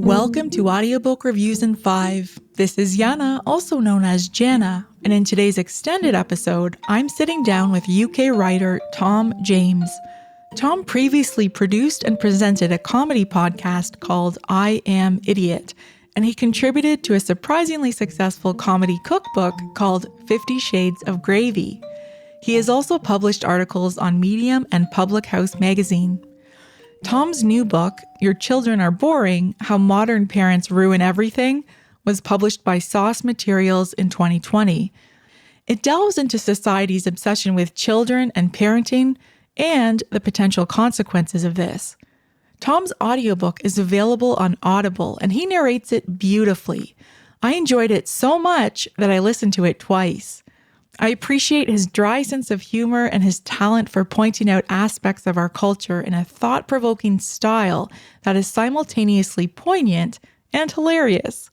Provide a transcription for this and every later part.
Welcome to Audiobook Reviews in 5. This is Yana, also known as Jana, and in today's extended episode, I'm sitting down with UK writer Tom James. Tom previously produced and presented a comedy podcast called I Am Idiot, and he contributed to a surprisingly successful comedy cookbook called 50 Shades of Gravy. He has also published articles on Medium and PublicHouse Magazine. Tom's new book, Your Children Are Boring: How Modern Parents Ruin Everything, was published by Sauce Materials in 2020. It delves into society's obsession with children and parenting and the potential consequences of this. Tom's audiobook is available on Audible, and he narrates it beautifully. I enjoyed it so much that I listened to it twice. I appreciate his dry sense of humor and his talent for pointing out aspects of our culture in a thought-provoking style that is simultaneously poignant and hilarious.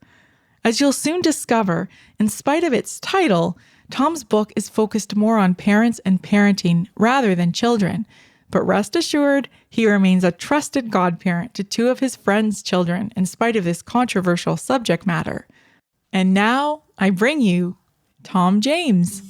As you'll soon discover, in spite of its title, Tom's book is focused more on parents and parenting rather than children. But rest assured, he remains a trusted godparent to two of his friends' children in spite of this controversial subject matter. And now, I bring you Tom James.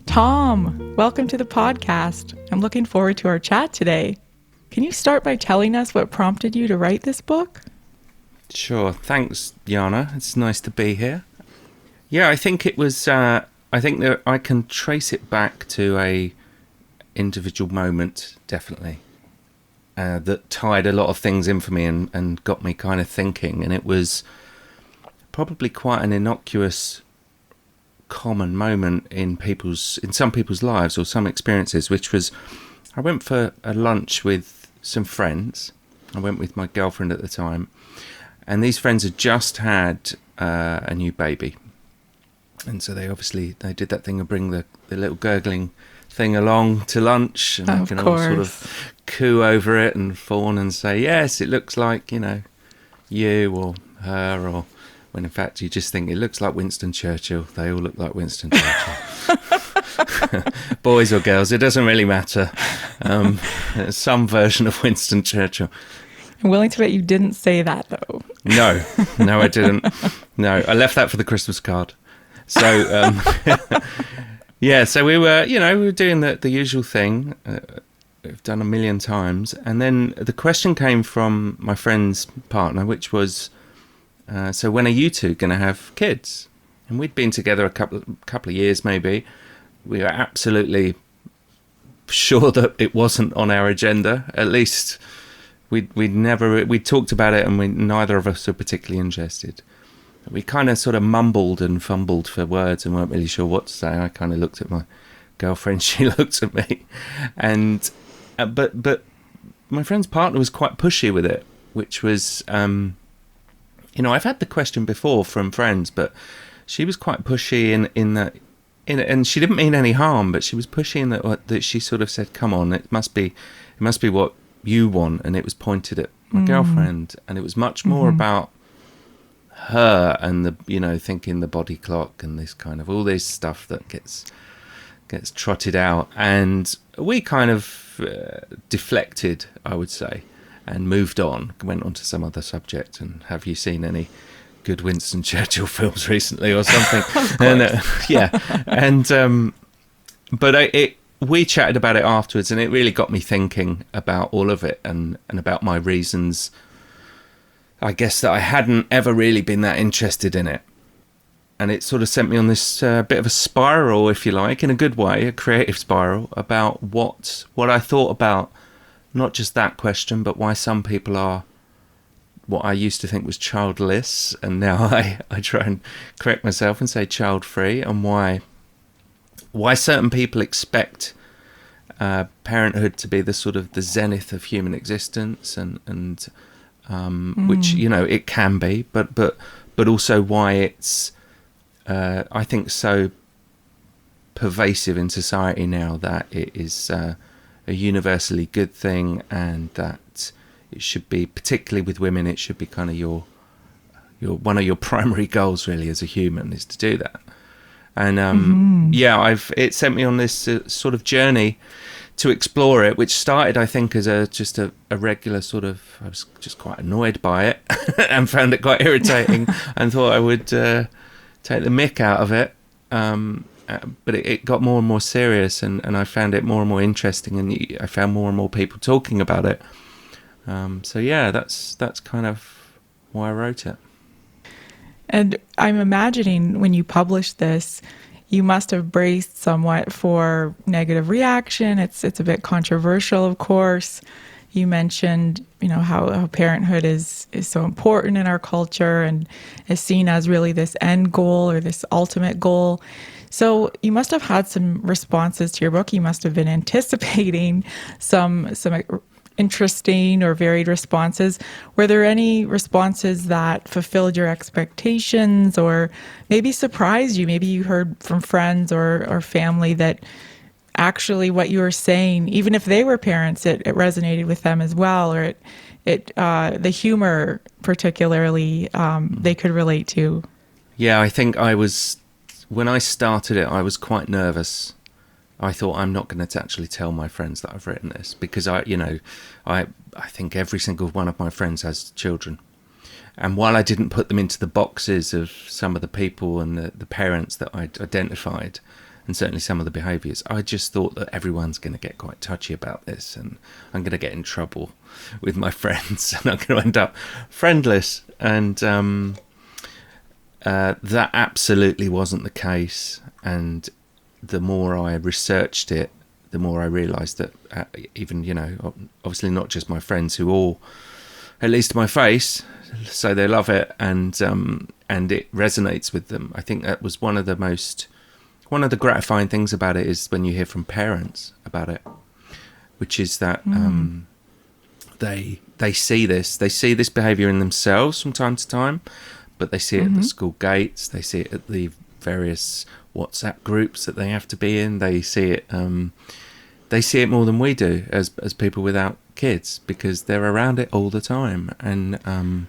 Tom, welcome to the podcast. I'm looking forward to our chat today. Can you start by telling us what prompted you to write this book? Sure. Thanks, Yana. It's nice to be here. Yeah, I think it was, I think that I can trace it back to a individual moment, definitely, that tied a lot of things in for me and got me kind of thinking. And it was probably quite an innocuous, common moment in some people's lives or some experiences, which was, I went for a lunch with some friends. I went with my girlfriend at the time, and these friends had just had a new baby. And so they did that thing of bring the little gurgling thing along to lunch, and I can all sort of coo over it and fawn and say, yes, it looks like, you or her, or when in fact you just think it looks like Winston Churchill. They all look like Winston Churchill. Boys or girls, it doesn't really matter. Some version of Winston Churchill. I'm willing to bet you didn't say that, though. No, I didn't. No, I left that for the Christmas card. So, yeah, so we were doing the usual thing we've done a million times. And then the question came from my friend's partner, which was, so when are you two going to have kids? And we'd been together a couple of years, maybe. We were absolutely sure that it wasn't on our agenda. At least we talked about it, and neither of us were particularly interested. We kind of sort of mumbled and fumbled for words and weren't really sure what to say. I kind of looked at my girlfriend, she looked at me, and but my friend's partner was quite pushy with it, which was I've had the question before from friends, but she was quite pushy in that, and she didn't mean any harm, but she was pushy in that she sort of said, "Come on, it must be what you want," and it was pointed at my girlfriend, and it was much more about her and the thinking the body clock and this kind of all this stuff that gets trotted out, and we kind of deflected, I would say, and moved on, went on to some other subject. And have you seen any good Winston Churchill films recently or something? And, yeah, and but we chatted about it afterwards, and it really got me thinking about all of it and about my reasons, I guess, that I hadn't ever really been that interested in it. And it sort of sent me on this bit of a spiral, if you like, in a good way, a creative spiral, about what I thought about not just that question, but why some people are what I used to think was childless, and now I try and correct myself and say child-free, and why certain people expect parenthood to be the sort of the zenith of human existence, and which it can be, but also why it's I think so pervasive in society now that it is a universally good thing, and that it should be, particularly with women, it should be kind of your one of your primary goals really as a human is to do that. And it sent me on this sort of journey to explore it, which started, I think, as just a regular sort of, I was just quite annoyed by it and found it quite irritating and thought I would take the mick out of it. But it got more and more serious, and I found it more and more interesting, and I found more and more people talking about it. That's kind of why I wrote it. And I'm imagining when you published this, you must have braced somewhat for negative reaction. It's a bit controversial, of course. You mentioned, how parenthood is so important in our culture and is seen as really this end goal or this ultimate goal. So you must have had some responses to your book. You must have been anticipating some interesting or varied responses. Were there any responses that fulfilled your expectations or maybe surprised you? Maybe you heard from friends or family that actually what you were saying, even if they were parents, it resonated with them as well, or the humor particularly they could relate to. Yeah, I think when I started it, I was quite nervous. I thought, I'm not going to actually tell my friends that I've written this, because I think every single one of my friends has children. And while I didn't put them into the boxes of some of the people and the parents that I'd identified, and certainly some of the behaviours, I just thought that everyone's going to get quite touchy about this, and I'm going to get in trouble with my friends, and I'm going to end up friendless. And that absolutely wasn't the case. And the more I researched it, the more I realised that even, obviously not just my friends who all, at least to my face, say they love it and it resonates with them. I think that was one of the gratifying things about it is when you hear from parents about it, which is that they see this behaviour in themselves from time to time, but they see it at the school gates, they see it at the various WhatsApp groups that they have to be in. They see it more than we do as people without kids, because they're around it all the time, and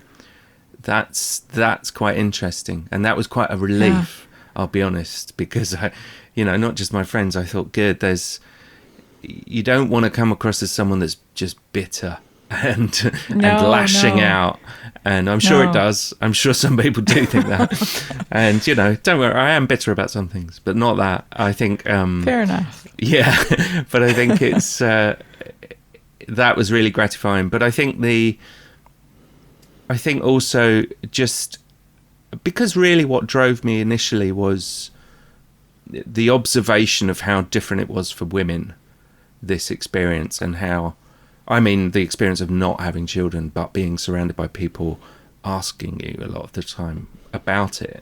that's quite interesting, and that was quite a relief. I'll be honest, because I, not just my friends. I thought, good. You don't want to come across as someone that's just bitter and lashing out. And I'm sure it does. I'm sure some people do think that. And, don't worry, I am bitter about some things, but not that. I think... fair enough. Yeah, but I think it's... that was really gratifying. But I think also just... Because really what drove me initially was the observation of how different it was for women, this experience, and how... the experience of not having children, but being surrounded by people asking you a lot of the time about it,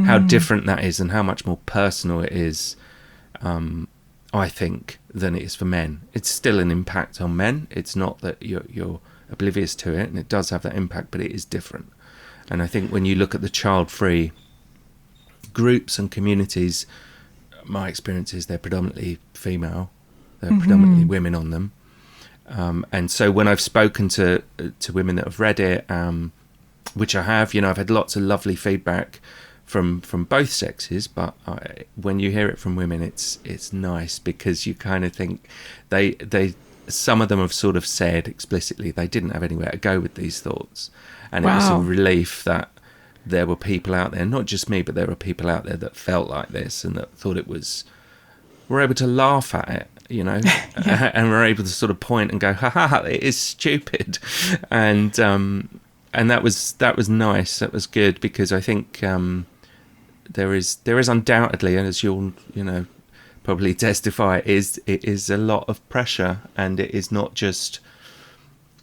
how different that is and how much more personal it is, I think, than it is for men. It's still an impact on men. It's not that you're oblivious to it, and it does have that impact, but it is different. And I think when you look at the child-free groups and communities, my experience is they're predominantly female. They're predominantly women on them. And so when I've spoken to women that have read it, which I have, I've had lots of lovely feedback from both sexes, but when you hear it from women, it's nice, because you kind of think some of them have sort of said explicitly they didn't have anywhere to go with these thoughts, and It was a relief that there were people out there, not just me, but there were people out there that felt like this and that thought were able to laugh at it. And we're able to sort of point and go, ha, it is stupid. And that was nice. That was good, because I think there is undoubtedly, and as you'll, probably testify, it is a lot of pressure, and it is not just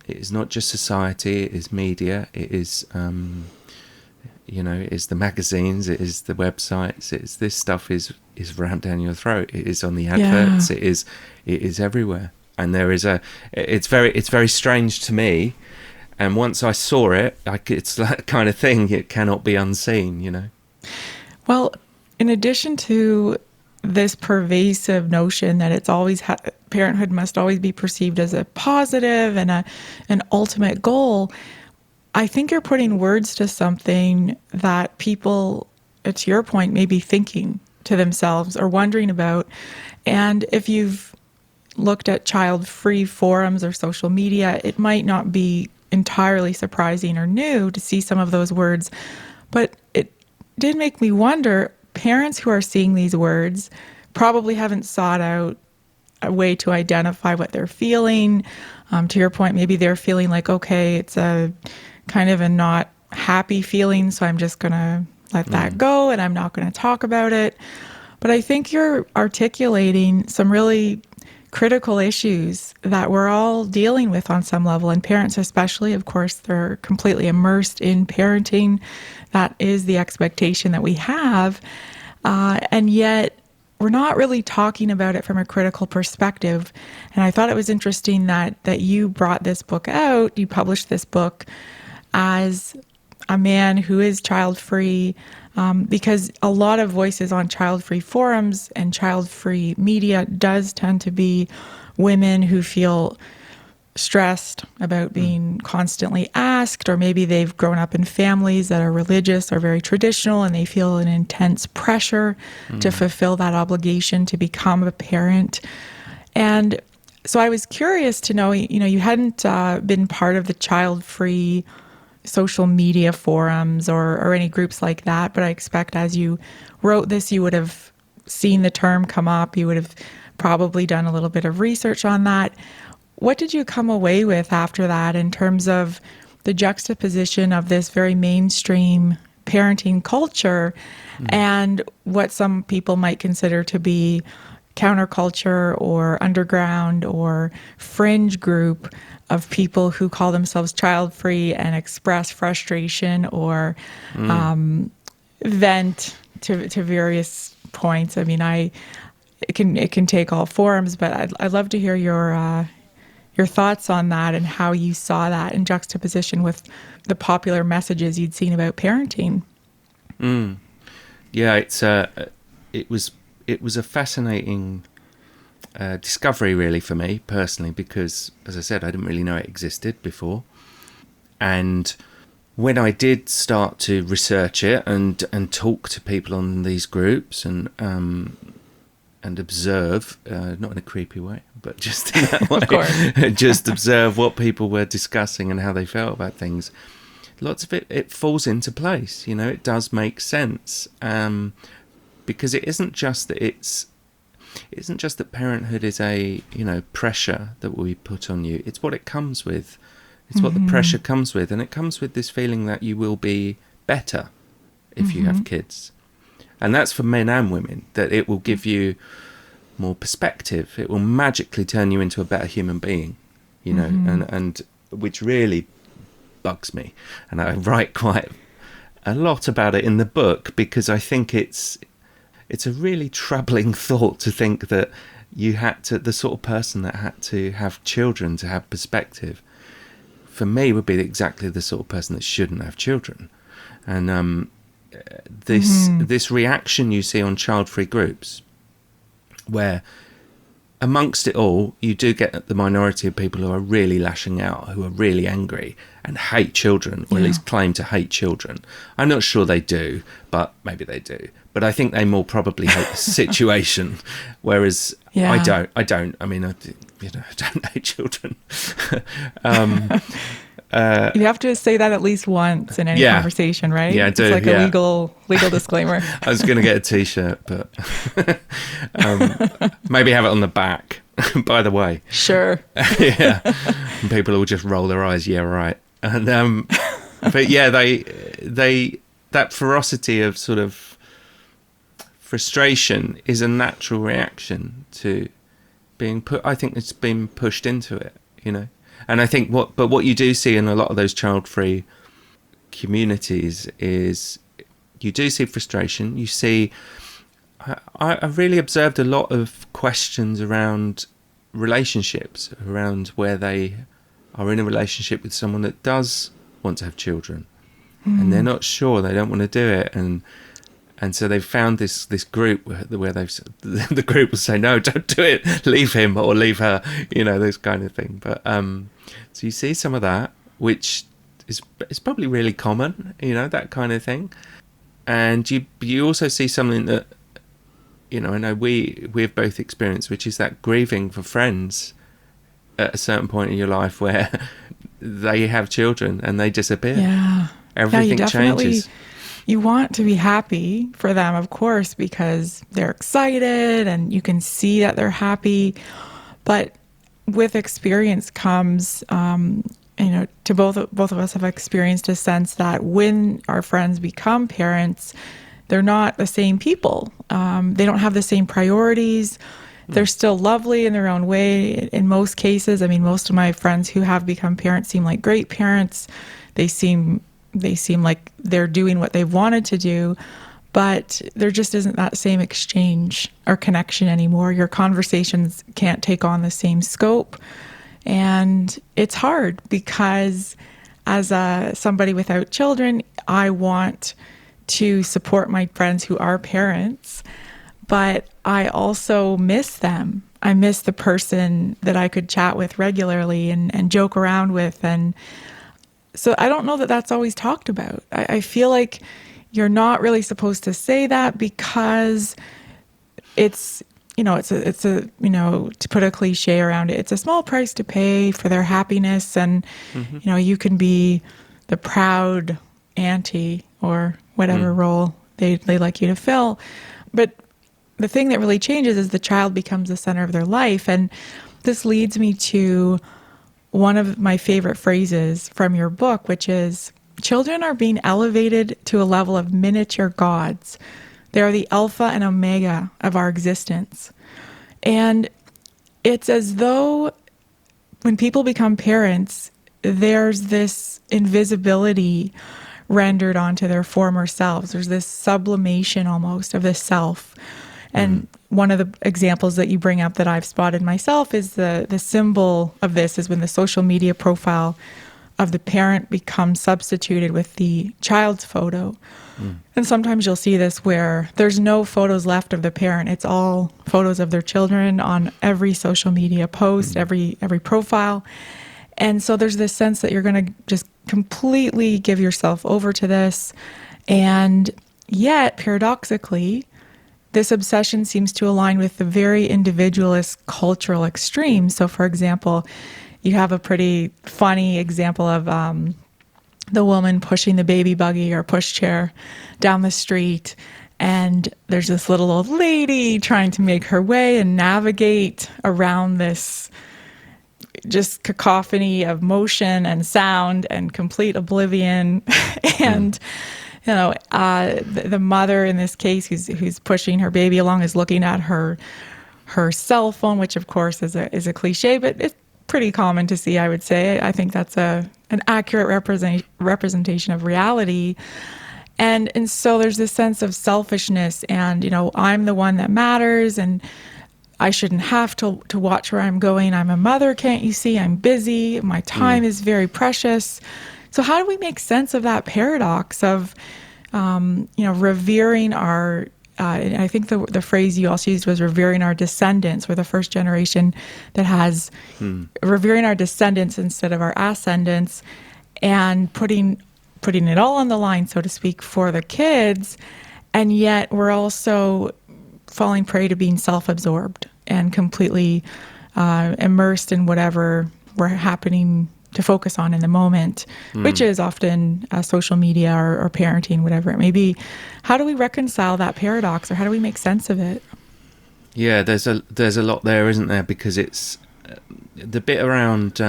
society, it is media, it is it is the magazines, it is the websites, this stuff is rammed down your throat. It is on the adverts. It is everywhere, and it's very strange to me. And once I saw it, it's that kind of thing. It cannot be unseen, Well, in addition to this pervasive notion that it's always parenthood must always be perceived as a positive and an ultimate goal, I think you're putting words to something that people, to your point, may be thinking to themselves or wondering about. And if you've looked at child-free forums or social media, it might not be entirely surprising or new to see some of those words. But it did make me wonder, parents who are seeing these words probably haven't sought out a way to identify what they're feeling. To your point, maybe they're feeling like, okay, it's a kind of a not happy feeling, so I'm just going to let that go and I'm not going to talk about it. But I think you're articulating some really critical issues that we're all dealing with on some level, and parents especially. Of course, they're completely immersed in parenting. That is the expectation that we have. And yet we're not really talking about it from a critical perspective. And I thought it was interesting that you brought this book out, you published this book as a man who is child-free, because a lot of voices on child-free forums and child-free media does tend to be women who feel stressed about being constantly asked, or maybe they've grown up in families that are religious or very traditional and they feel an intense pressure to fulfill that obligation to become a parent. And so I was curious to know, you hadn't been part of the child-free social media forums or any groups like that, but I expect as you wrote this, you would have seen the term come up. You would have probably done a little bit of research on that. What did you come away with after that in terms of the juxtaposition of this very mainstream parenting culture and what some people might consider to be counterculture or underground or fringe group of people who call themselves child-free and express frustration or vent to various points? I mean, it can take all forms, but I'd love to hear your thoughts on that and how you saw that in juxtaposition with the popular messages you'd seen about parenting. Yeah, it was a fascinating discovery, really, for me personally, because, as I said, I didn't really know it existed before. And when I did start to research it and talk to people on these groups and observe, not in a creepy way, but just in that way, Of course. just observe what people were discussing and how they felt about things. Lots of it falls into place. It does make sense, because it isn't just that parenthood is a pressure that will be put on you. It's what it comes with. It's what the pressure comes with, and it comes with this feeling that you will be better if you have kids. And that's for men and women, that it will give you more perspective. It will magically turn you into a better human being, and which really bugs me. And I write quite a lot about it in the book, because I think it's a really troubling thought to think that the sort of person that had to have children to have perspective, for me, would be exactly the sort of person that shouldn't have children. And this reaction you see on child-free groups, where amongst it all you do get the minority of people who are really lashing out, who are really angry and hate children, or at least claim to hate children. I'm not sure they do, but maybe they do. But I think they more probably hate the situation, whereas I don't. I mean, I don't hate children. You have to say that at least once in any conversation, right? Yeah, I do. It's like a legal disclaimer. I was going to get a T-shirt, but maybe have it on the back. By the way, sure. Yeah, and people will just roll their eyes. Yeah, right. And but yeah, they that ferocity of sort of frustration is a natural reaction to being put. I think it's been pushed into it, And I think what you do see in a lot of those child-free communities is you do see frustration. You see, I've really observed a lot of questions around relationships, around where they are in a relationship with someone that does want to have children, and they're not sure, they don't want to do it, and so they've found this group where the group will say, no, don't do it, leave him or leave her, this kind of thing. But so you see some of that, which is probably really common, that kind of thing. And you also see something that, I know we've both experienced, which is that grieving for friends at a certain point in your life where they have children and they disappear. Yeah. Everything changes. You want to be happy for them, of course, because they're excited and you can see that they're happy. But with experience comes, to both of us have experienced a sense that when our friends become parents, they're not the same people. They don't have the same priorities. They're still lovely in their own way. In most cases, I mean, most of my friends who have become parents seem like great parents. They seem like they're doing what they've wanted to do, but there just isn't that same exchange or connection anymore. Your conversations can't take on the same scope. And it's hard because as somebody without children, I want to support my friends who are parents, but I also miss them. I miss the person that I could chat with regularly and joke around with. And so I don't know that that's always talked about. I feel like you're not really supposed to say that because it's to put a cliche around it, it's a small price to pay for their happiness. And, you can be the proud auntie or whatever role they like you to fill. But the thing that really changes is the child becomes the center of their life. And this leads me to one of my favorite phrases from your book, which is, children are being elevated to a level of miniature gods. They are the alpha and omega of our existence. And it's as though when people become parents, there's this invisibility rendered onto their former selves. There's this sublimation almost of the self. And one of the examples that you bring up that I've spotted myself is the symbol of this is when the social media profile of the parent becomes substituted with the child's photo. And sometimes you'll see this where there's no photos left of the parent. It's all photos of their children on every social media post, every profile. And so there's this sense that you're going to just completely give yourself over to this. And yet, paradoxically, this obsession seems to align with the very individualist cultural extremes. So, for example, you have a pretty funny example of the woman pushing the baby buggy or pushchair down the street. And there's this little old lady trying to make her way and navigate around this just cacophony of motion and sound and complete oblivion. And the mother in this case who's pushing her baby along is looking at her cell phone, which of course is a cliche, but it's pretty common to see, I would say. I think that's an accurate representation of reality. And so there's this sense of selfishness and, I'm the one that matters and I shouldn't have to watch where I'm going. I'm a mother, can't you see? I'm busy. My time is very precious. So how do we make sense of that paradox of, revering our, I think the phrase you also used was revering our descendants. We're the first generation that has revering our descendants instead of our ascendants and putting it all on the line, so to speak, for the kids. And yet we're also falling prey to being self-absorbed and completely immersed in whatever we're happening to focus on in the moment, which is often social media or parenting, whatever it may be. How do we reconcile that paradox, or how do we make sense of it? Yeah, there's a lot there, isn't there? Because it's the bit around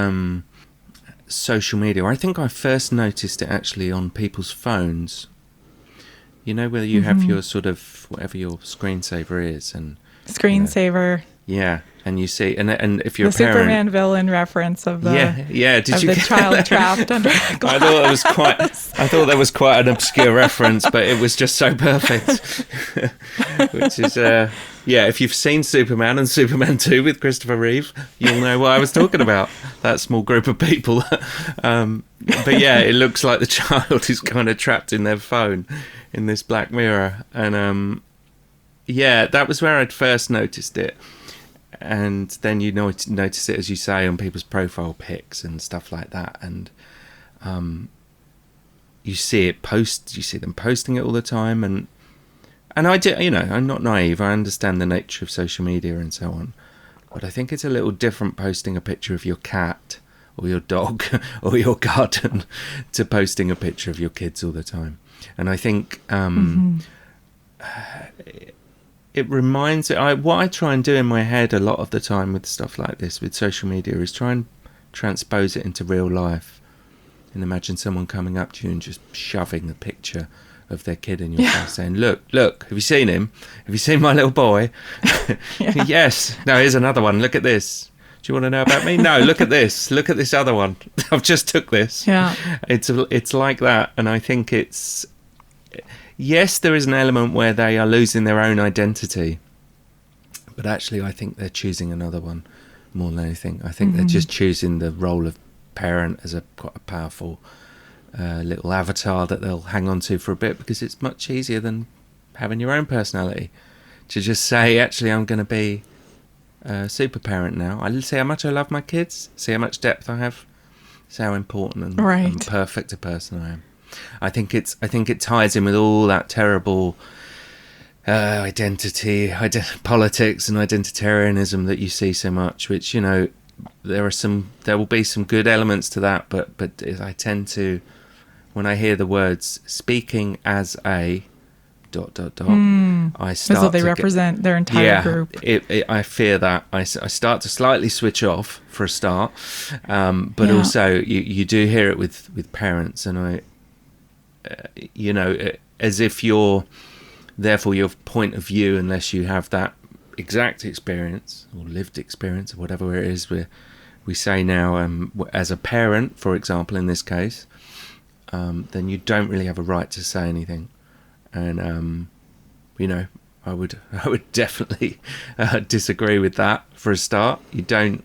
social media. I think I first noticed it actually on people's phones. Whether you have your sort of whatever your screensaver is and screensaver. Yeah, and you see, and if you're the a parent, Superman villain reference of the Did you the get child that? trapped under a glass. I thought that was quite an obscure reference, but it was just so perfect. Which is if you've seen Superman and Superman 2 with Christopher Reeve, you'll know what I was talking about. That small group of people. But yeah, it looks like the child is kind of trapped in their phone in this black mirror, and that was where I'd first noticed it. And then you notice it, as you say, on people's profile pics and stuff like that. And you see them posting it all the time, and I do, I'm not naive. I understand the nature of social media and so on, but I think it's a little different posting a picture of your cat or your dog or your garden to posting a picture of your kids all the time. And I think it reminds what I try and do in my head a lot of the time with stuff like this, with social media, is try and transpose it into real life. And imagine someone coming up to you and just shoving a picture of their kid in your face, saying, look, have you seen him? Have you seen my little boy? Yes. No, here's another one. Look at this. Do you want to know about me? No, look at this. Look at this other one. I've just took this. Yeah. It's like that. And I think yes, there is an element where they are losing their own identity. But actually, I think they're choosing another one more than anything. I think they're just choosing the role of parent as quite a powerful little avatar that they'll hang on to for a bit, because it's much easier than having your own personality to just say, actually, I'm going to be a super parent now. I'll see how much I love my kids, see how much depth I have, see how important and perfect a person I am. I think it ties in with all that terrible identity, politics and identitarianism that you see so much, which, there will be some good elements to that, but I tend to, when I hear the words speaking as a ... I start as though they represent their entire group. I fear that I start to slightly switch off for a start, but also you do hear it with parents, and as if therefore your point of view, unless you have that exact experience or lived experience or whatever it is we say now, as a parent, for example, in this case, then you don't really have a right to say anything. And I would definitely disagree with that for a start. You don't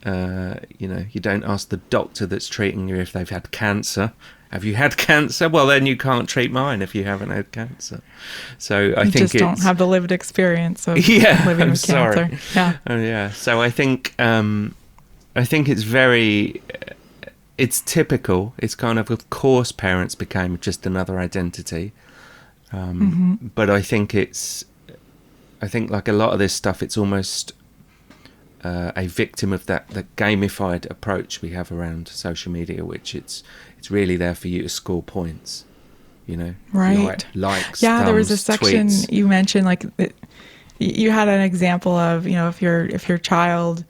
ask the doctor that's treating you if they've had cancer. Have you had cancer? Well, then you can't treat mine if you haven't had cancer. So I think you just don't have the lived experience of living with cancer. Yeah. So I think it's typical. It's kind of course, parents became just another identity. But I think like a lot of this stuff, it's almost a victim of that gamified approach we have around social media, which it's really there for you to score points, right? Likes, thumbs, there was a section tweets. You mentioned, like, you had an example of, if your child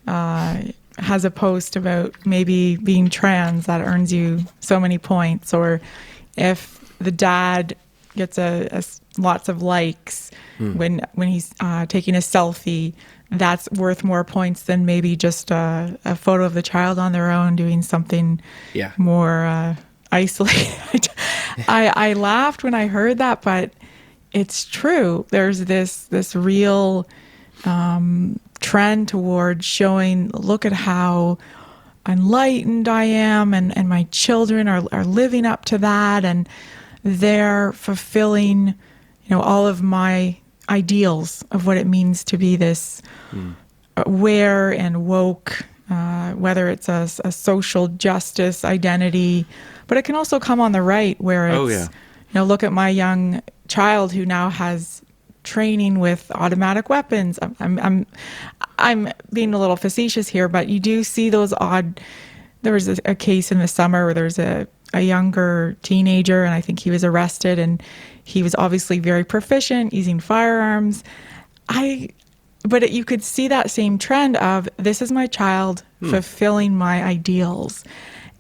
has a post about maybe being trans that earns you so many points, or if the dad gets lots of likes when he's taking a selfie, that's worth more points than maybe just a photo of the child on their own doing something more isolated. I laughed when I heard that, but it's true. There's this real trend towards showing, look at how enlightened I am, and my children are living up to that, and they're fulfilling, all of my ideals of what it means to be this aware and woke, whether it's a social justice identity, but it can also come on the right, where it's, look at my young child who now has training with automatic weapons. I'm being a little facetious here, but you do see those odd. There was a case in the summer where there's a younger teenager, and I think he was arrested, and he was obviously very proficient using firearms. But you could see that same trend of, this is my child fulfilling my ideals.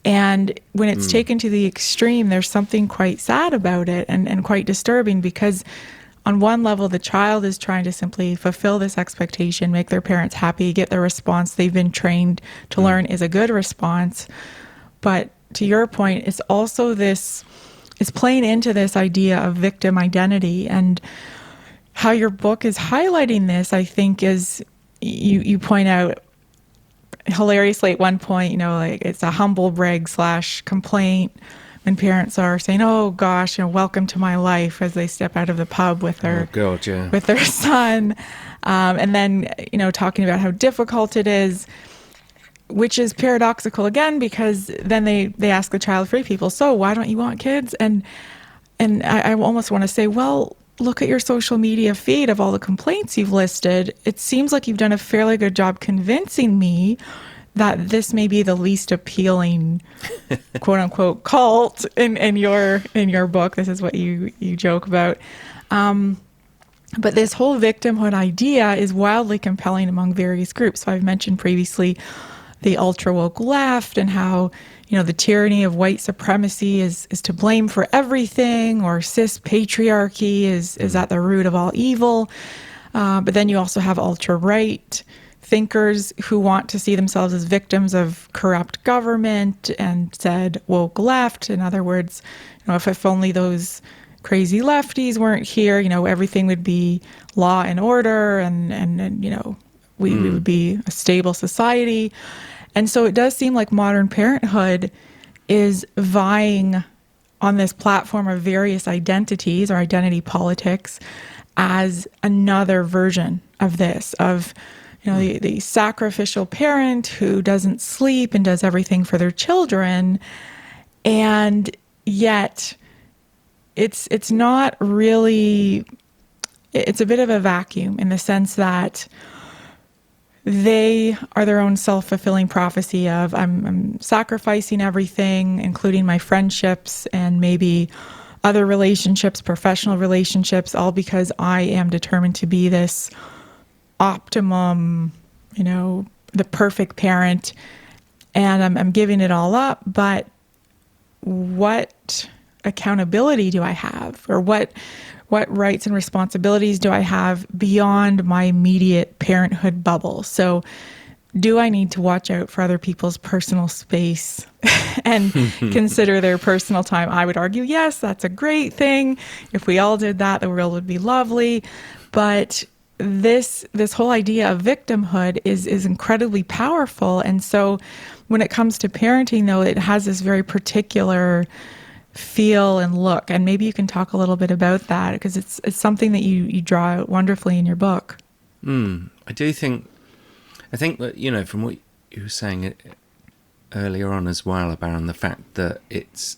And when it's taken to the extreme, there's something quite sad about it, and quite disturbing, because on one level, the child is trying to simply fulfill this expectation, make their parents happy, get the response they've been trained to learn is a good response. But to your point, it's also it's playing into this idea of victim identity, and how your book is highlighting this, I think, is you point out hilariously at one point, like, it's a humble brag / complaint when parents are saying, "Oh gosh, welcome to my life," as they step out of the pub with their with their son, and then talking about how difficult it is. which is paradoxical again, because then they ask the child-free people, so why don't you want kids? And I almost want to say, well, look at your social media feed of all the complaints you've listed. It seems like you've done a fairly good job convincing me that this may be the least appealing quote unquote cult in your book. This is what you joke about. But this whole victimhood idea is wildly compelling among various groups. So I've mentioned previously the ultra woke left, and how, the tyranny of white supremacy is to blame for everything, or cis patriarchy is at the root of all evil. But then you also have ultra right thinkers who want to see themselves as victims of corrupt government and said woke left. In other words, if only those crazy lefties weren't here, everything would be law and order, and we would be a stable society. And so it does seem like modern parenthood is vying on this platform of various identities, or identity politics, as another version of this, of the sacrificial parent who doesn't sleep and does everything for their children. And yet it's not really, it's a bit of a vacuum, in the sense that they are their own self-fulfilling prophecy of, I'm sacrificing everything, including my friendships and maybe other relationships, professional relationships, all because I am determined to be this optimum, the perfect parent, and I'm giving it all up. But what accountability do I have, or what rights and responsibilities do I have beyond my immediate parenthood bubble? So do I need to watch out for other people's personal space and consider their personal time? I would argue, yes, that's a great thing. If we all did that, the world would be lovely. But this whole idea of victimhood is incredibly powerful. And so when it comes to parenting, though, it has this very particular feel and look. And maybe you can talk a little bit about that, because it's something that you draw out wonderfully in your book. I think that, from what you were saying earlier on as well, about the fact that it's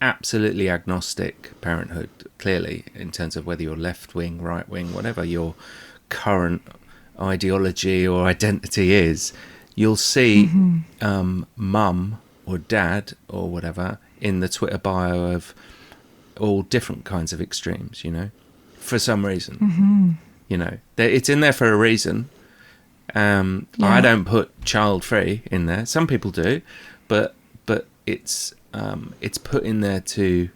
absolutely agnostic parenthood, clearly, in terms of whether you're left wing, right wing, whatever your current ideology or identity is, you'll see mum or dad or whatever in the Twitter bio of all different kinds of extremes, for some reason. It's in there for a reason. I don't put child-free in there. Some people do, but it's put in there to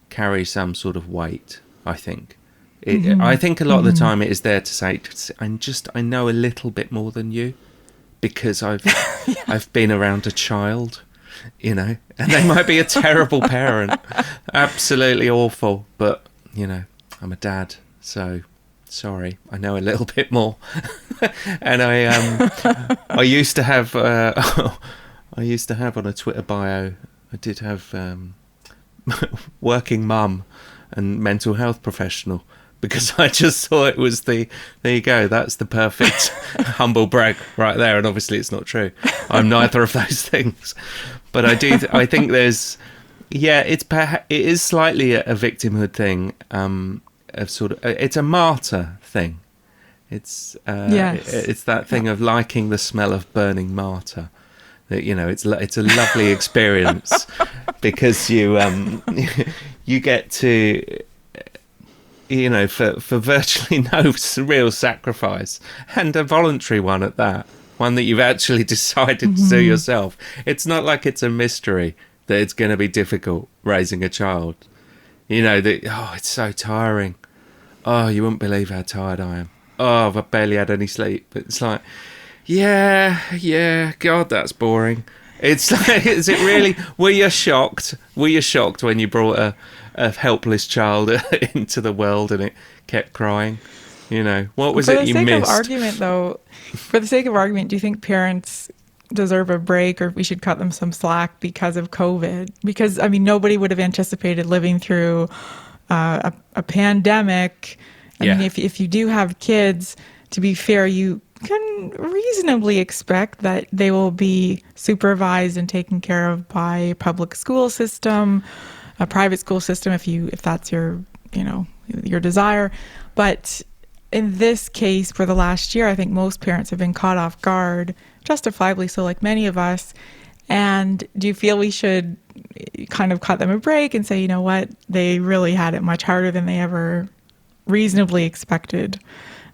carry some sort of weight, I think. I think a lot of the time it is there to say, I know a little bit more than you, because I've been around a child, and they might be a terrible parent, absolutely awful, but I'm a dad, so sorry, I know a little bit more. And I used to have on a Twitter bio, I did have working mum and mental health professional, because I just thought it was there you go, that's the perfect humble brag right there. And obviously it's not true. I'm neither of those things. But I think there's, it is slightly a victimhood thing, of sort of, it's a martyr thing. It's it's that thing of liking the smell of burning martyr. That it's a lovely experience, because you get to, for virtually no real sacrifice, and a voluntary one at that, one that you've actually decided to do yourself. It's not like it's a mystery that it's going to be difficult raising a child. It's so tiring. Oh, you wouldn't believe how tired I am. Oh, I've barely had any sleep. It's like, yeah, God, that's boring. It's like, is it really? Were you shocked? Were you shocked when you brought a helpless child into the world and it kept crying? What was it you missed? For the sake of argument, do you think parents deserve a break, or we should cut them some slack because of COVID? Because, nobody would have anticipated living through a pandemic. I mean, if you do have kids, to be fair, you can reasonably expect that they will be supervised and taken care of by a public school system, a private school system, if that's your desire. But in this case, for the last year, I think most parents have been caught off guard, justifiably so, like many of us. And do you feel we should kind of cut them a break and say, you know what, they really had it much harder than they ever reasonably expected?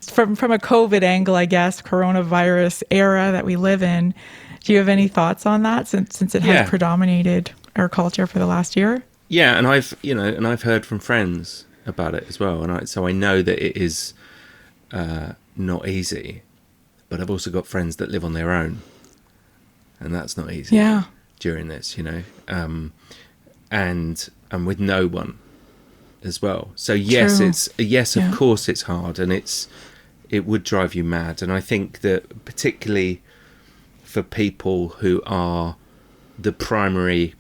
From a COVID angle, I guess, coronavirus era that we live in, do you have any thoughts on that since it has predominated our culture for the last year? Yeah, and I've heard from friends about it as well, and so I know that it is not easy, but I've also got friends that live on their own, and that's not easy during this, and with no one as well. So yes, True. Of course it's hard, and it would drive you mad. And I think that particularly for people who are the primary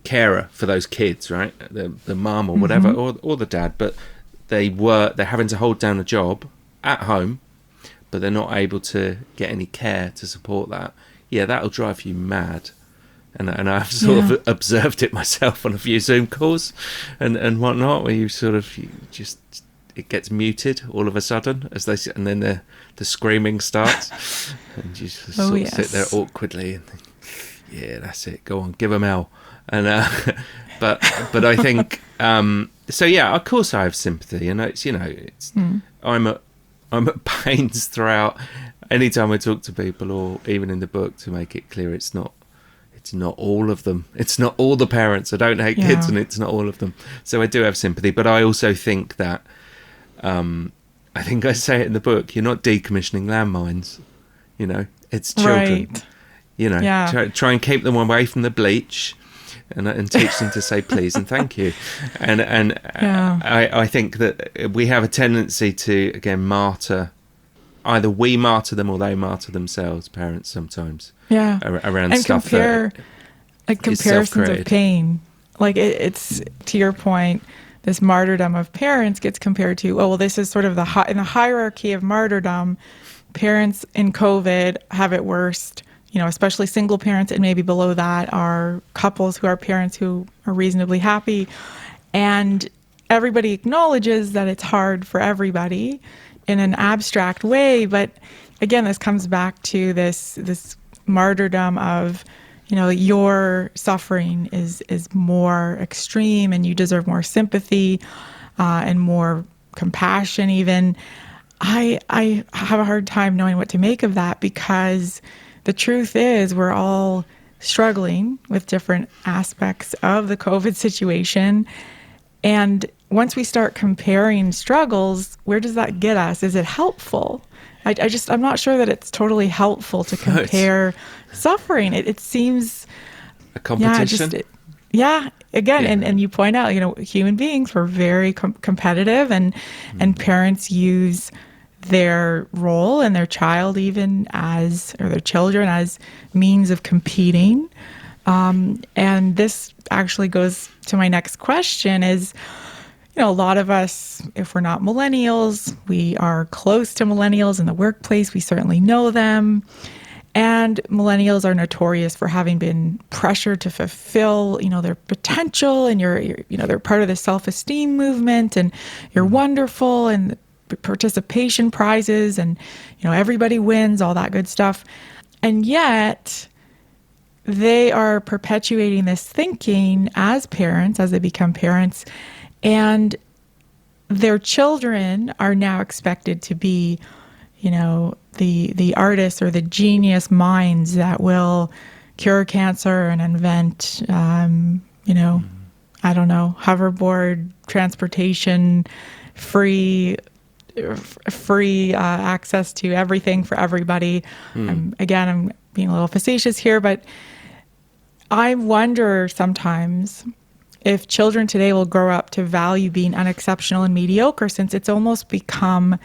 carer for those kids, right, the mum or whatever, or the dad, but they're having to hold down a job at home, but they're not able to get any care to support that. Yeah, that'll drive you mad. And I've sort of observed it myself on a few Zoom calls and whatnot, where you it gets muted all of a sudden and then the screaming starts, and you just sit there awkwardly and think, yeah, that's it, go on, give them hell. And but I think so. Yeah, of course I have sympathy, and I'm at pains throughout. Anytime I talk to people, or even in the book, to make it clear it's not all of them. It's not all the parents. I don't hate kids, and it's not all of them. So I do have sympathy, but I also think that I think I say it in the book. You're not decommissioning landmines. It's children. Right. Try and keep them away from the bleach, and teach them to say please and thank you. And I think that we have a tendency to, again, martyr. Either we martyr them or they martyr themselves, parents sometimes. Yeah. Around and stuff comparisons of pain. Like it's, to your point, this martyrdom of parents gets compared to, this is sort of in the hierarchy of martyrdom. Parents in COVID have it worst, especially single parents, and maybe below that are couples who are parents who are reasonably happy. And everybody acknowledges that it's hard for everybody in an abstract way. But again, this comes back to this martyrdom of, your suffering is more extreme and you deserve more sympathy and more compassion even. I have a hard time knowing what to make of that, because the truth is we're all struggling with different aspects of the COVID situation. And once we start comparing struggles, where does that get us? Is it helpful? I'm not sure that it's totally helpful to compare suffering. It seems a competition. And you point out, human beings were very competitive, and parents use their role and their child or their children as means of competing. And this actually goes to my next question is, a lot of us, if we're not millennials, we are close to millennials in the workplace. We certainly know them. And millennials are notorious for having been pressured to fulfill, their potential, and they're part of the self-esteem movement, and you're wonderful, and participation prizes, and, everybody wins, all that good stuff. And yet they are perpetuating this thinking as parents, as they become parents, and their children are now expected to be, the artists or the genius minds that will cure cancer and invent, hoverboard transportation, free access to everything for everybody. I'm being a little facetious here, but I wonder sometimes if children today will grow up to value being unexceptional and mediocre, since it's almost become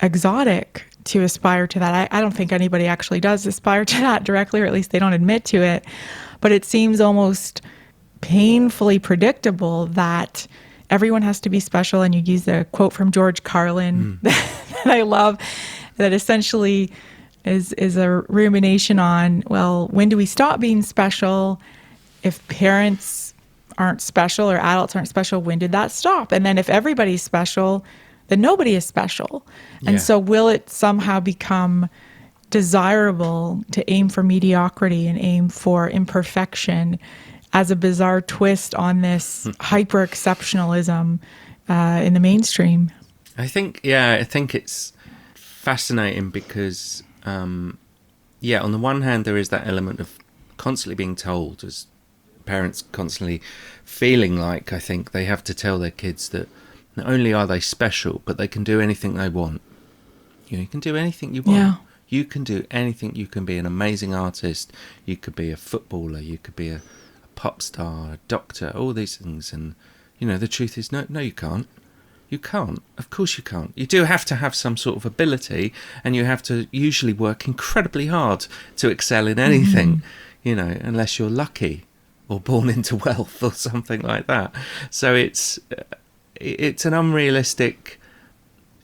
exotic to aspire to that. I don't think anybody actually does aspire to that directly, or at least they don't admit to it. But it seems almost painfully predictable that everyone has to be special. And you use the quote from George Carlin that I love. that essentially is a rumination on, well, when do we stop being special? If parents aren't special or adults aren't special, when did that stop? And then if everybody's special, then nobody is special. And so will it somehow become desirable to aim for mediocrity and aim for imperfection as a bizarre twist on this hyper-exceptionalism in the mainstream? I think it's fascinating because, on the one hand, there is that element of constantly being told, as parents constantly feeling like, I think, they have to tell their kids that not only are they special, but they can do anything they want. You can do anything you want. Yeah. You can do anything. You can be an amazing artist. You could be a footballer. You could be a pop star, a doctor, all these things. And, the truth is, no, you can't. You can't. Of course you can't. You do have to have some sort of ability, and you have to usually work incredibly hard to excel in anything, unless you're lucky or born into wealth or something like that. So it's an unrealistic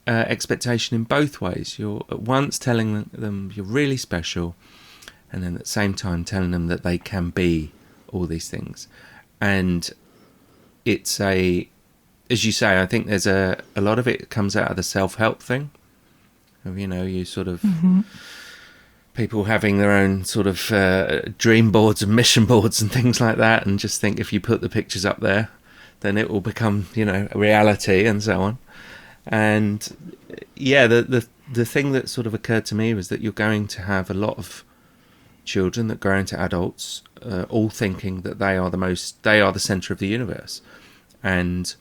expectation in both ways. You're at once telling them you're really special, and then at the same time telling them that they can be all these things. And it's as you say, I think there's a lot of it comes out of the self-help thing. You sort of people having their own sort of dream boards and mission boards and things like that, and just think if you put the pictures up there, then it will become, a reality and so on. And the thing that sort of occurred to me was that you're going to have a lot of children that grow into adults, all thinking that they are the center of the universe. And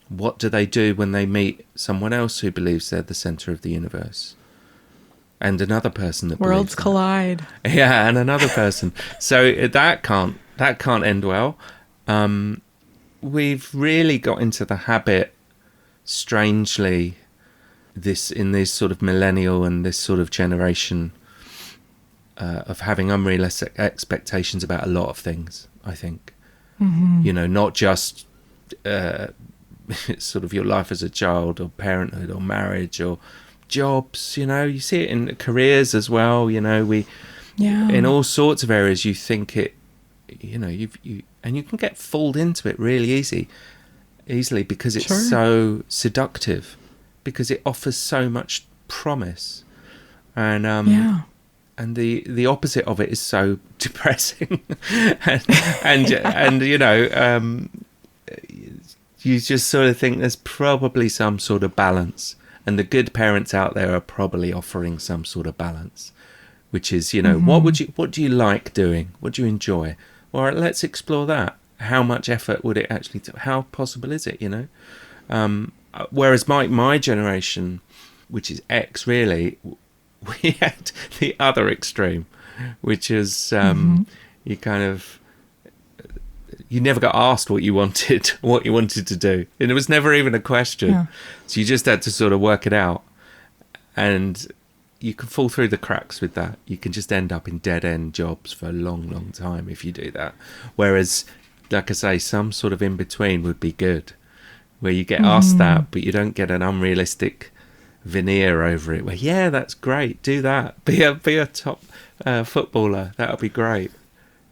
what do they do when they meet someone else who believes they're the center of the universe? And another person that worlds collide. Yeah, and another person. So that can't end well. We've really got into the habit, strangely, in this sort of millennial and this sort of generation, of having unrealistic expectations about a lot of things, I think. Not just sort of your life as a child or parenthood or marriage or jobs, you see it in careers as well, in all sorts of areas. You think it, and you can get fooled into it really easily because it's so seductive, because it offers so much promise, and and the opposite of it is so depressing, and you just sort of think there's probably some sort of balance, and the good parents out there are probably offering some sort of balance, which is, what do you like doing? What do you enjoy? Well, let's explore that. How much effort would it actually take? How possible is it, Whereas my generation, which is X really, we had the other extreme, which is you never got asked what you wanted to do. And it was never even a question. Yeah. So you just had to sort of work it out. And you can fall through the cracks with that. You can just end up in dead-end jobs for a long, long time if you do that. Whereas, like I say, some sort of in-between would be good, where you get asked that, but you don't get an unrealistic veneer over it, where, that's great, do that. Be a top footballer. That'll be great,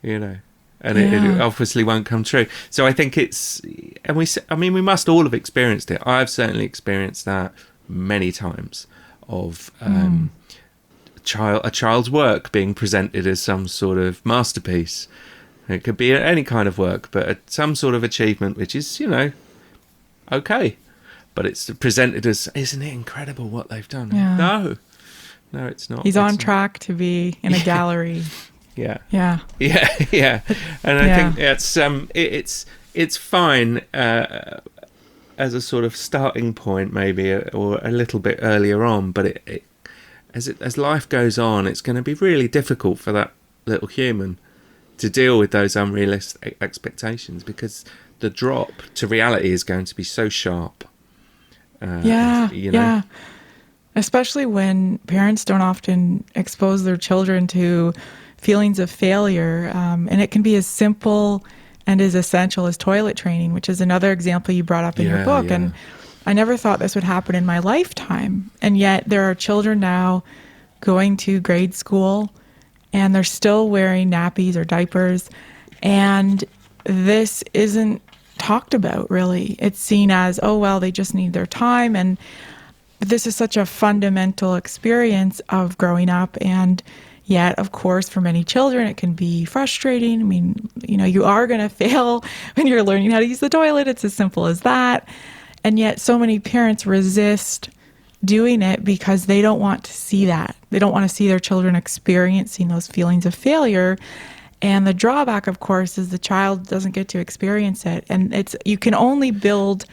And it obviously won't come true. So I think we must all have experienced it. I've certainly experienced that many times, of a child's work being presented as some sort of masterpiece. It could be any kind of work, but some sort of achievement which is, okay. But it's presented as, isn't it incredible what they've done? Yeah. No, it's not. He's on track to be in a gallery. Yeah. And I think it's fine as a sort of starting point, maybe, or a little bit earlier on. But as life goes on, it's going to be really difficult for that little human to deal with those unrealistic expectations, because the drop to reality is going to be so sharp. Especially when parents don't often expose their children to feelings of failure, and it can be as simple and as essential as toilet training, which is another example you brought up in your book. And I never thought this would happen in my lifetime. And yet there are children now going to grade school and they're still wearing nappies or diapers. And this isn't talked about, really. It's seen as, oh, well, they just need their time. And this is such a fundamental experience of growing up. And yet, of course, for many children, it can be frustrating. I mean, you are going to fail when you're learning how to use the toilet. It's as simple as that. And yet so many parents resist doing it because they don't want to see that. They don't want to see their children experiencing those feelings of failure. And the drawback, of course, is the child doesn't get to experience it. And you can only build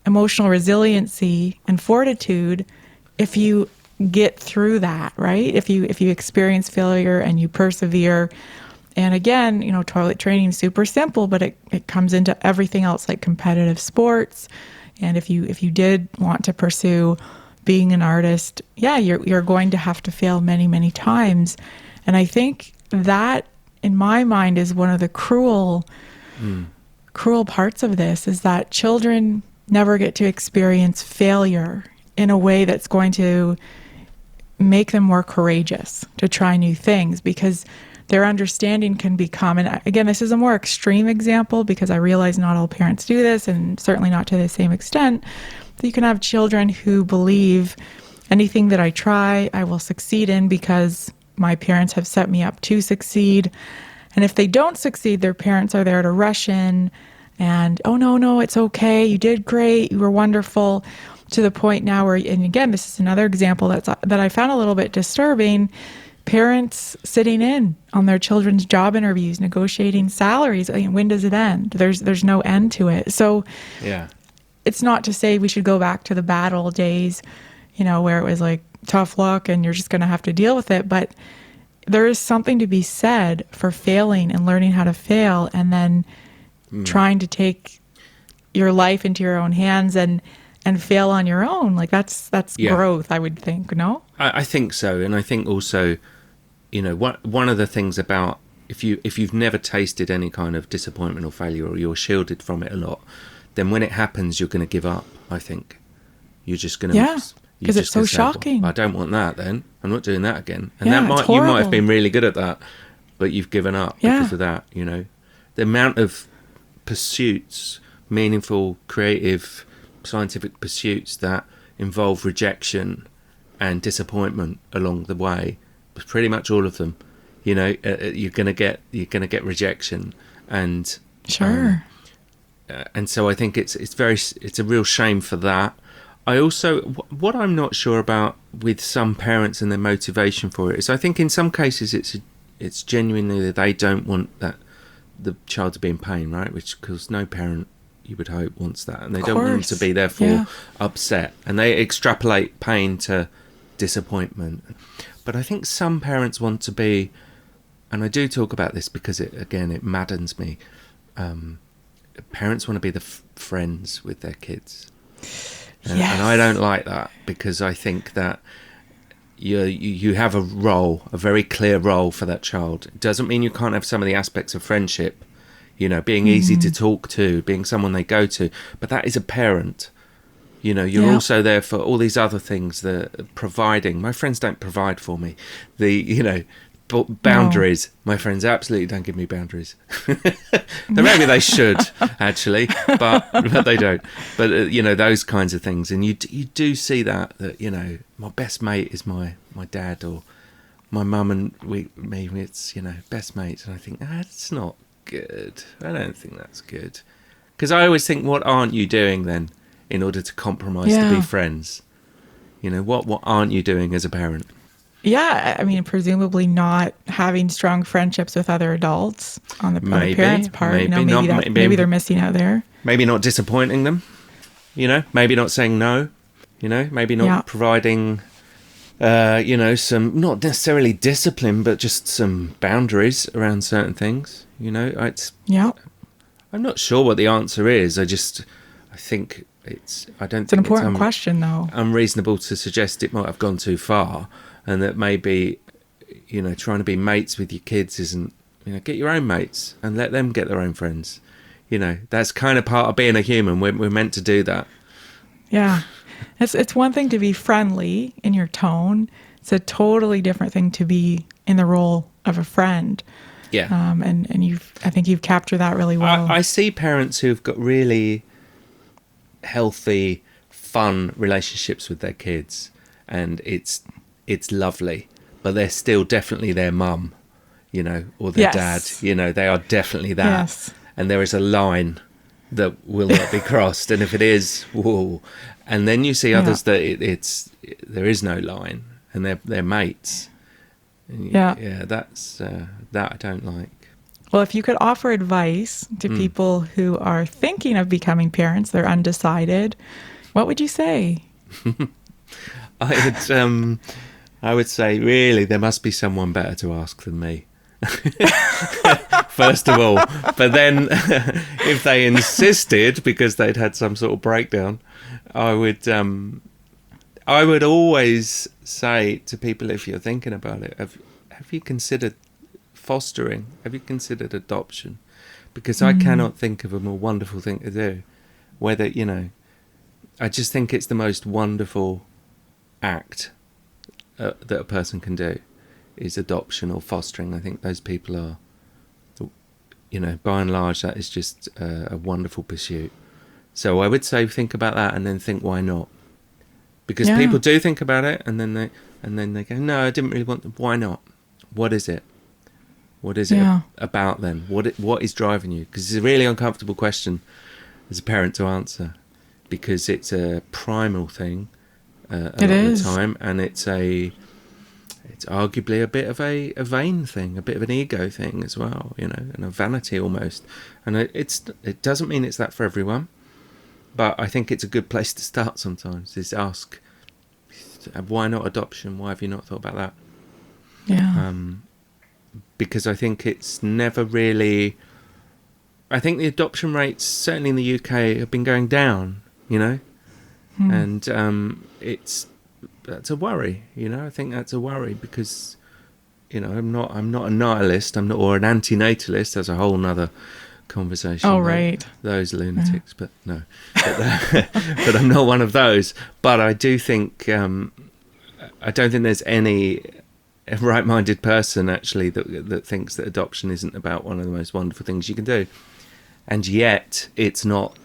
emotional resiliency and fortitude if you get through that, right? If you experience failure and you persevere. And again, toilet training is super simple, but it comes into everything else, like competitive sports. And if you did want to pursue being an artist, yeah, you're going to have to fail many, many times. And I think that, in my mind, is one of the cruel parts of this, is that children never get to experience failure in a way that's going to make them more courageous to try new things, because their understanding can become, and again, this is a more extreme example because I realize not all parents do this, and certainly not to the same extent, that you can have children who believe anything that I try, I will succeed in because my parents have set me up to succeed. And if they don't succeed, their parents are there to rush in and, oh, no, it's okay. You did great. You were wonderful. To the point now where, and again, this is another example that I found a little bit disturbing. Parents sitting in on their children's job interviews, negotiating salaries. I mean, when does it end? There's no end to it. So yeah, it's not to say we should go back to the bad old days, where it was like tough luck and you're just going to have to deal with it. But there is something to be said for failing and learning how to fail, and then trying to take your life into your own hands and fail on your own. Like that's growth, I would think. No? I think so. And I think also, one of the things about if you've never tasted any kind of disappointment or failure, or you're shielded from it a lot, then when it happens, you're going to give up. I think you're just going to, yeah, because it's so shocking. Well, I don't want that. Then I'm not doing that again. And yeah, you might have been really good at that, but you've given up because of that. The amount of pursuits, meaningful, creative, scientific pursuits that involve rejection and disappointment along the way, pretty much all of them, you're going to get rejection, and sure. And so I think it's a real shame for that. I also, what I'm not sure about with some parents and their motivation for it is, I think in some cases it's genuinely that they don't want that the child to be in pain, right? Which, because no parent, you would hope, wants that, and they don't want them to be therefore upset, and they extrapolate pain to disappointment. But I think some parents want to be, and I do talk about this because it maddens me, parents want to be the friends with their kids, and I don't like that, because I think that you have a role, a very clear role for that child. It doesn't mean you can't have some of the aspects of friendship, being easy to talk to, being someone they go to, but that is a parent. You're also there for all these other things, the providing. My friends don't provide for me. Boundaries. No. My friends absolutely don't give me boundaries. Maybe they should, actually, but they don't. But those kinds of things, and you do see that my best mate is my dad, or my mum and me. It's best mates, and I think that's not good. I don't think that's good, because I always think, what aren't you doing then in order to compromise to be friends? What aren't you doing as a parent? Yeah, I mean, presumably not having strong friendships with other adults on the parents' part. Maybe they're missing out there. Maybe not disappointing them. Maybe not saying no. Maybe not providing, some, not necessarily discipline, but just some boundaries around certain things. I'm not sure what the answer is. I think it's an important question, though. Unreasonable to suggest it might have gone too far. And that maybe, trying to be mates with your kids isn't, get your own mates and let them get their own friends. That's kind of part of being a human. We're meant to do that. Yeah. It's one thing to be friendly in your tone. It's a totally different thing to be in the role of a friend. Yeah. And I think you've captured that really well. I see parents who've got really healthy, fun relationships with their kids, and it's lovely, but they're still definitely their mum, or their dad. They are definitely that. Yes. And there is a line that will not be crossed, and if it is, whoa. And then you see others that there is no line, and they're mates. That's that I don't like. Well, if you could offer advice to people who are thinking of becoming parents, they're undecided, what would you say? I would say, really, there must be someone better to ask than me. First of all, but then if they insisted because they'd had some sort of breakdown, I would always say to people, if you're thinking about it, have you considered fostering? Have you considered adoption? Because I cannot think of a more wonderful thing to do. Whether, I just think it's the most wonderful act that a person can do is adoption or fostering. I think those people are, by and large, that is just a wonderful pursuit. So I would say think about that and then think, why not? Because people do think about it and then they go, no, I didn't really want them. Why not? What is it? What is it about then? What is driving you? Because it's a really uncomfortable question as a parent to answer, because it's a primal thing a lot of the time, and it's arguably a bit of a vain thing, a bit of an ego thing as well, and a vanity almost. And it doesn't mean it's that for everyone, but I think it's a good place to start sometimes, is ask, why not adoption? Why have you not thought about that? Yeah. Because I think it's never really... I think the adoption rates, certainly in the UK, have been going down, and that's a worry, I think that's a worry because, I'm not a nihilist, or an antinatalist. That's a whole nother conversation. Oh, right. Those lunatics, but no. But I'm not one of those. But I do think, I don't think there's any right-minded person, actually, that thinks that adoption isn't about one of the most wonderful things you can do. And yet, it's not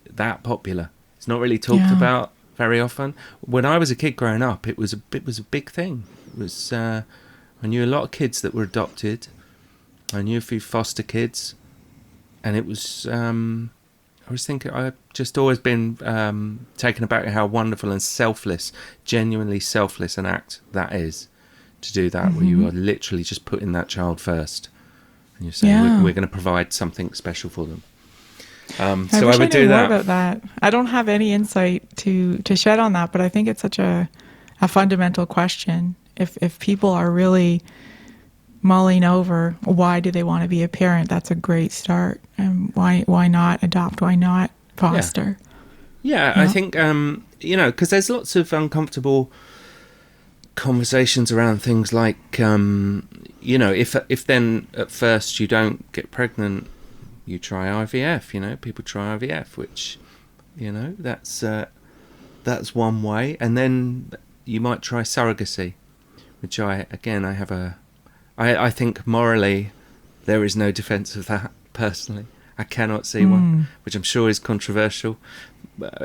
that popular. It's not really talked about very often. When I was a kid growing up, it was a big thing. It was I knew a lot of kids that were adopted. I knew a few foster kids, and it was I've just always been taken aback at how wonderful and genuinely selfless an act that is, to do that, where you are literally just putting that child first, and you're saying we're going to provide something special for them. So I would do that. More about that. I don't have any insight to shed on that, but I think it's such a fundamental question. If people are really mulling over why do they want to be a parent, that's a great start. And why not adopt? Why not foster? Yeah, I think because there's lots of uncomfortable conversations around things like if then at first you don't get pregnant, you try IVF. People try IVF, which that's one way, and then you might try surrogacy, which I think morally there is no defence of that. Personally, I cannot see one, which I'm sure is controversial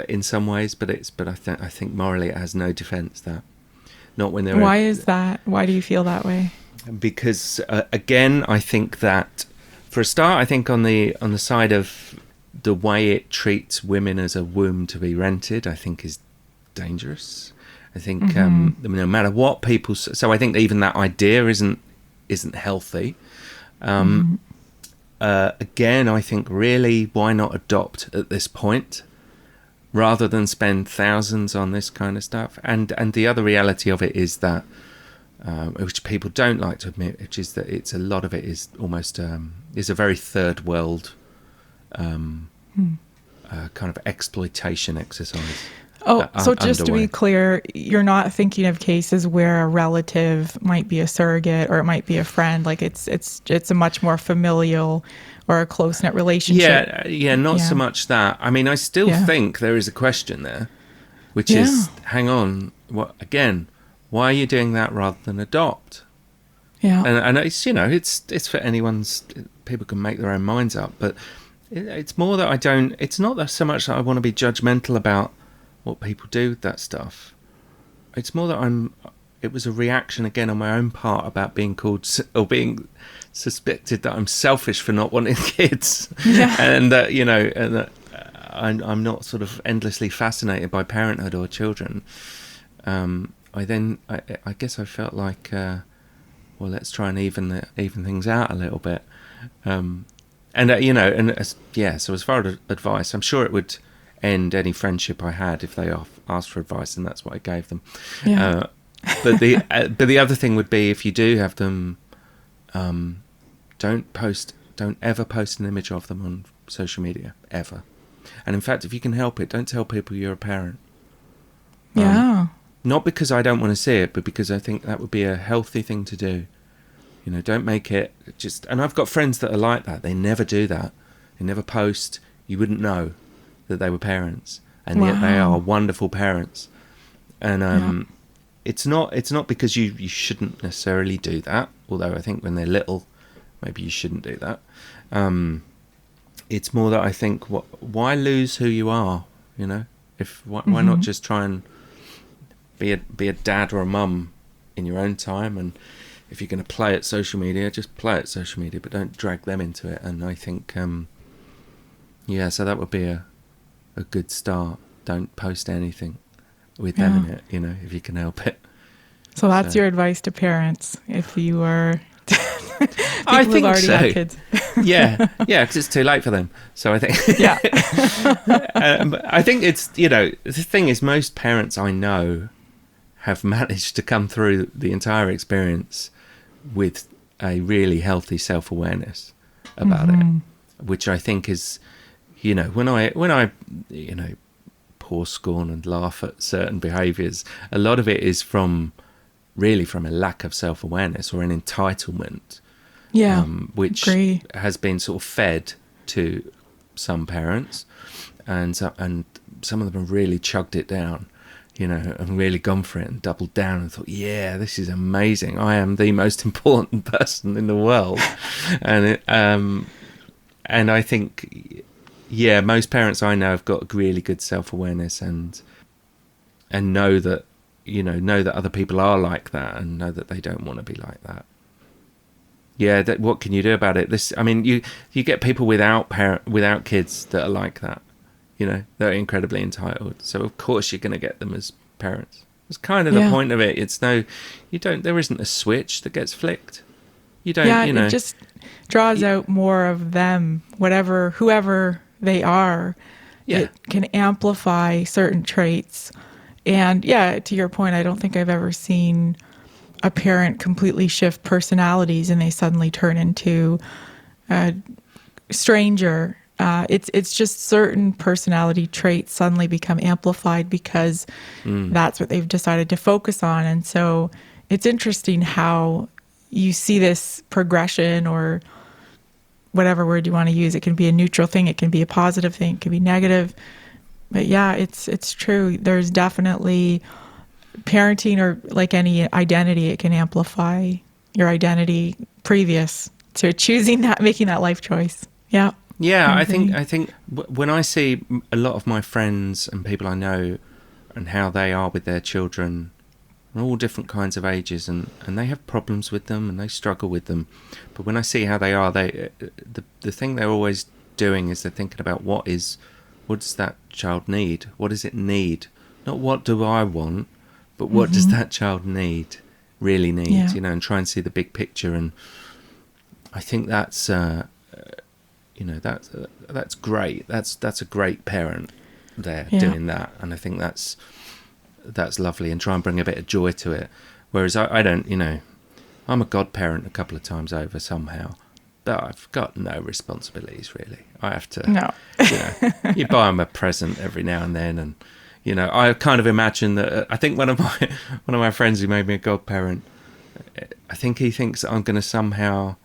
in some ways, but I think morally it has no defence. That not when there. Why is that? Why do you feel that way? Because again, I think that for a start, I think on the side of the way it treats women as a womb to be rented, I think is dangerous. I think no matter what people, so I think even that idea isn't healthy. Again, I think really, why not adopt at this point, rather than spend thousands on this kind of stuff? And the other reality of it is that, which people don't like to admit, which is that a lot of it is almost is a very third world kind of exploitation exercise. So just to be clear, you're not thinking of cases where a relative might be a surrogate or it might be a friend. Like it's a much more familial or a close-knit relationship. Not so much that. I mean, I still think there is a question there. which is, hang on, what again? Why are you doing that rather than adopt? Yeah. And it's, you know, it's for anyone's, people can make their own minds up, but it's more that it's not that so much that I want to be judgmental about what people do with that stuff. It's more that it was a reaction again on my own part about being called, or being suspected that I'm selfish for not wanting kids. Yeah. And that, you know, and that I'm not sort of endlessly fascinated by parenthood or children. I guess I felt like, well, let's try and even things out a little bit. You know, so as far as advice, I'm sure it would end any friendship I had if they asked for advice, and that's what I gave them. Yeah. But the other thing would be, if you do have them, don't ever post an image of them on social media, ever. And in fact, if you can help it, don't tell people you're a parent. Yeah. Not because I don't want to see it, but because I think that would be a healthy thing to do. You know, don't make it just... And I've got friends that are like that. They never do that. They never post. You wouldn't know that they were parents. And yet they are wonderful parents. And it's not because you shouldn't necessarily do that. Although I think when they're little, maybe you shouldn't do that. It's more that I think, why lose who you are? You know, why not just try and be a dad or a mum in your own time? And if you're going to play at social media, just play at social media, but don't drag them into it. And I think, so that would be a good start. Don't post anything with them in it, you know, if you can help it. So that's your advice to parents if you are... I think already so. had kids. yeah, because it's too late for them. So I think, I think it's, you know, the thing is, most parents I know have managed to come through the entire experience with a really healthy self-awareness about it, which I think is, you know, when I, you know, pour scorn and laugh at certain behaviours, a lot of it is from a lack of self-awareness or an entitlement. Which has been sort of fed to some parents, and some of them have really chugged it down, you know, and really gone for it and doubled down and thought, yeah, this is amazing. I am the most important person in the world. And I think, most parents I know have got really good self-awareness and know that, you know that other people are like that, and know that they don't want to be like that. Yeah, what can you do about it? You get people without kids that are like that. You know, they're incredibly entitled. So of course you're going to get them as parents. It's kind of the point of it. There isn't a switch that gets flicked. You don't. Yeah, it just draws out more of them, whoever they are. Yeah. It can amplify certain traits. And to your point, I don't think I've ever seen a parent completely shift personalities and they suddenly turn into a stranger. It's just certain personality traits suddenly become amplified because that's what they've decided to focus on. And so it's interesting how you see this progression, or whatever word you want to use. It can be a neutral thing. It can be a positive thing. It can be negative. But it's true. There's definitely parenting, or like any identity, it can amplify your identity previous to making that life choice. Yeah. Yeah, I think when I see a lot of my friends and people I know and how they are with their children, all different kinds of ages, and they have problems with them and they struggle with them. But when I see how they are, the thing they're always doing is they're thinking about what does that child need? What does it need? Not what do I want, but what does that child really need, you know, and try and see the big picture. And I think that's, that's great. That's a great parent there doing that. And I think that's lovely, and try and bring a bit of joy to it. Whereas I don't, you know, I'm a godparent a couple of times over somehow, but I've got no responsibilities really. I have to, you know, you buy them a present every now and then, and you know, I kind of imagine that. I think one of my friends who made me a godparent, I think he thinks that I'm going to somehow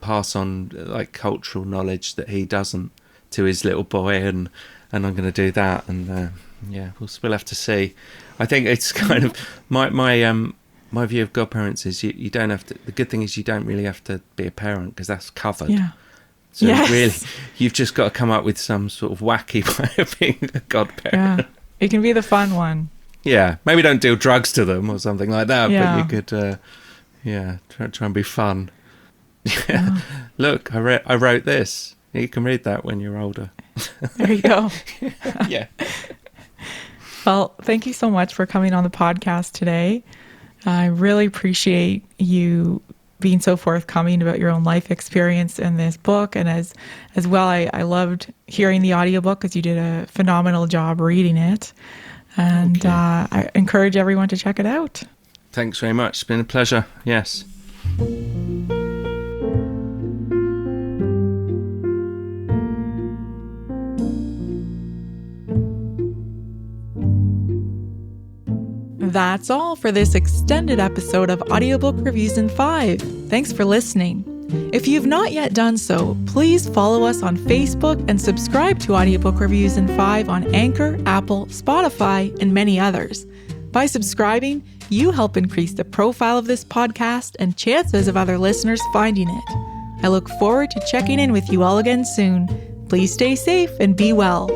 pass on like cultural knowledge that he doesn't to his little boy, and I'm going to do that, and we'll have to see. I think it's kind of my view of godparents is you don't have to. The good thing is you don't really have to be a parent, because that's covered. Yeah. So yes. really, you've just got to come up with some sort of wacky way of being a godparent. Yeah. It can be the fun one. Yeah, maybe don't deal drugs to them or something like that, Yeah. but you could, try and be fun. Yeah. Look, I wrote this. You can read that when you're older. There you go. Yeah. Well, thank you so much for coming on the podcast today. I really appreciate you being so forthcoming about your own life experience in this book. And as well, I loved hearing the audiobook, because you did a phenomenal job reading it. And I encourage everyone to check it out. Thanks very much. It's been a pleasure. Yes. That's all for this extended episode of Audiobook Reviews in 5. Thanks for listening. If you've not yet done so, please follow us on Facebook and subscribe to Audiobook Reviews in 5 on Anchor, Apple, Spotify, and many others. By subscribing, you help increase the profile of this podcast and chances of other listeners finding it. I look forward to checking in with you all again soon. Please stay safe and be well.